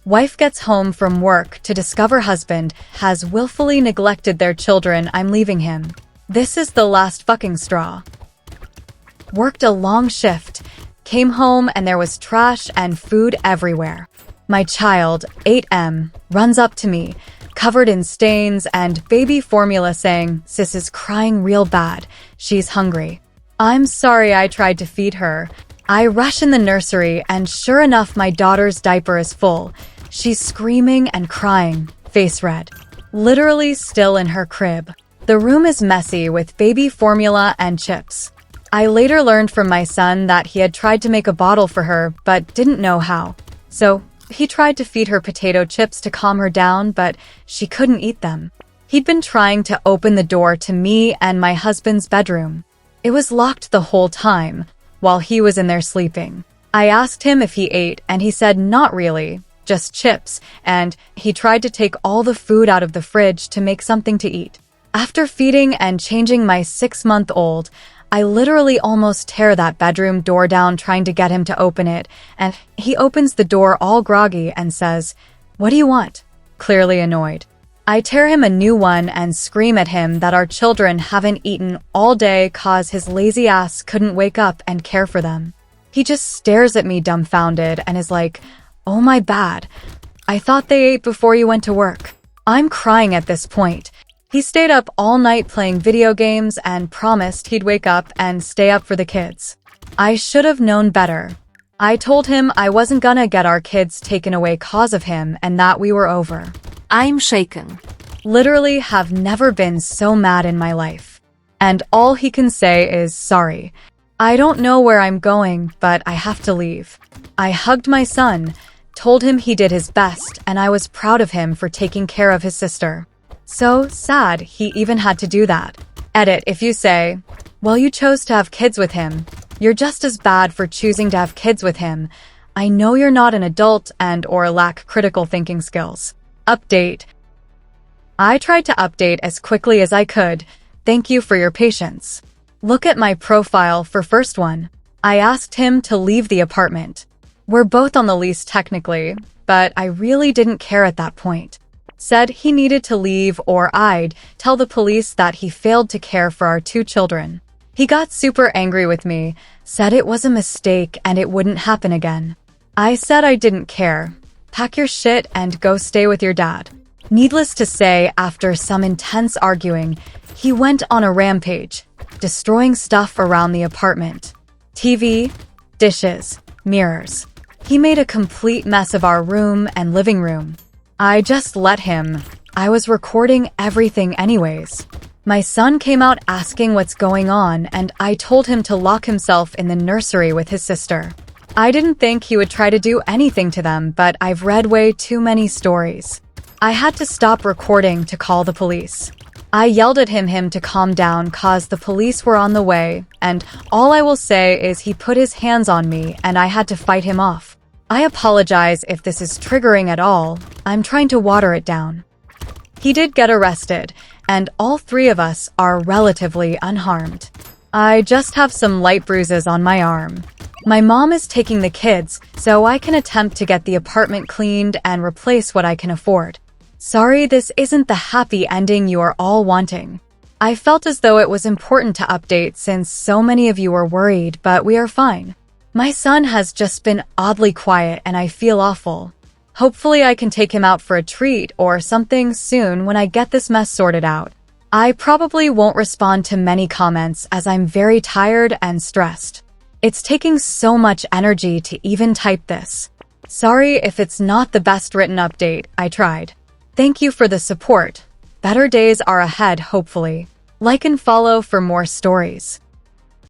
Wife gets home from work to discover husband has willfully neglected their children. I'm leaving him. This is the last fucking straw. Worked a long shift. Came home and there was trash and food everywhere. My child, 8M, runs up to me, covered in stains and baby formula saying, "Sis is crying real bad. She's hungry." I'm sorry I tried to feed her. I rush in the nursery and sure enough my daughter's diaper is full. She's screaming and crying, face red. Literally still in her crib. The room is messy with baby formula and chips. I later learned from my son that he had tried to make a bottle for her but didn't know how. So he tried to feed her potato chips to calm her down, but she couldn't eat them. He'd been trying to open the door to me and my husband's bedroom. It was locked the whole time, while he was in there sleeping. I asked him if he ate, and he said not really, just chips, and he tried to take all the food out of the fridge to make something to eat. After feeding and changing my 6-month-old, I literally almost tear that bedroom door down trying to get him to open it, and he opens the door all groggy and says, "What do you want?" Clearly annoyed. I tear him a new one and scream at him that our children haven't eaten all day 'cause his lazy ass couldn't wake up and care for them. He just stares at me dumbfounded and is like, "Oh my bad. I thought they ate before you went to work." I'm crying at this point. He stayed up all night playing video games and promised he'd wake up and stay up for the kids. I should have known better. I told him I wasn't gonna get our kids taken away 'cause of him and that we were over. I'm shaken. Literally have never been so mad in my life. And all he can say is sorry. I don't know where I'm going, but I have to leave. I hugged my son, told him he did his best, and I was proud of him for taking care of his sister. So sad he even had to do that. Edit if you say, "Well, you chose to have kids with him. You're just as bad for choosing to have kids with him. I know you're not an adult and/or lack critical thinking skills." Update. I tried to update as quickly as I could. Thank you for your patience. Look at my profile for first one. I asked him to leave the apartment. We're both on the lease technically, but I really didn't care at that point. Said he needed to leave or I'd tell the police that he failed to care for our 2 children. He got super angry with me, said it was a mistake and it wouldn't happen again. I said I didn't care. Pack your shit and go stay with your dad. Needless to say, after some intense arguing, he went on a rampage, destroying stuff around the apartment. TV, dishes, mirrors. He made a complete mess of our room and living room. I just let him. I was recording everything anyways. My son came out asking what's going on, and I told him to lock himself in the nursery with his sister. I didn't think he would try to do anything to them, but I've read way too many stories. I had to stop recording to call the police. I yelled at him to calm down 'cause the police were on the way, and all I will say is he put his hands on me and I had to fight him off. I apologize if this is triggering at all. I'm trying to water it down. He did get arrested, and all 3 of us are relatively unharmed. I just have some light bruises on my arm. My mom is taking the kids, so I can attempt to get the apartment cleaned and replace what I can afford. Sorry this isn't the happy ending you are all wanting. I felt as though it was important to update since so many of you were worried, but we are fine. My son has just been oddly quiet and I feel awful. Hopefully I can take him out for a treat or something soon when I get this mess sorted out. I probably won't respond to many comments as I'm very tired and stressed. It's taking so much energy to even type this. Sorry if it's not the best written update, I tried. Thank you for the support. Better days are ahead, hopefully. Like and follow for more stories.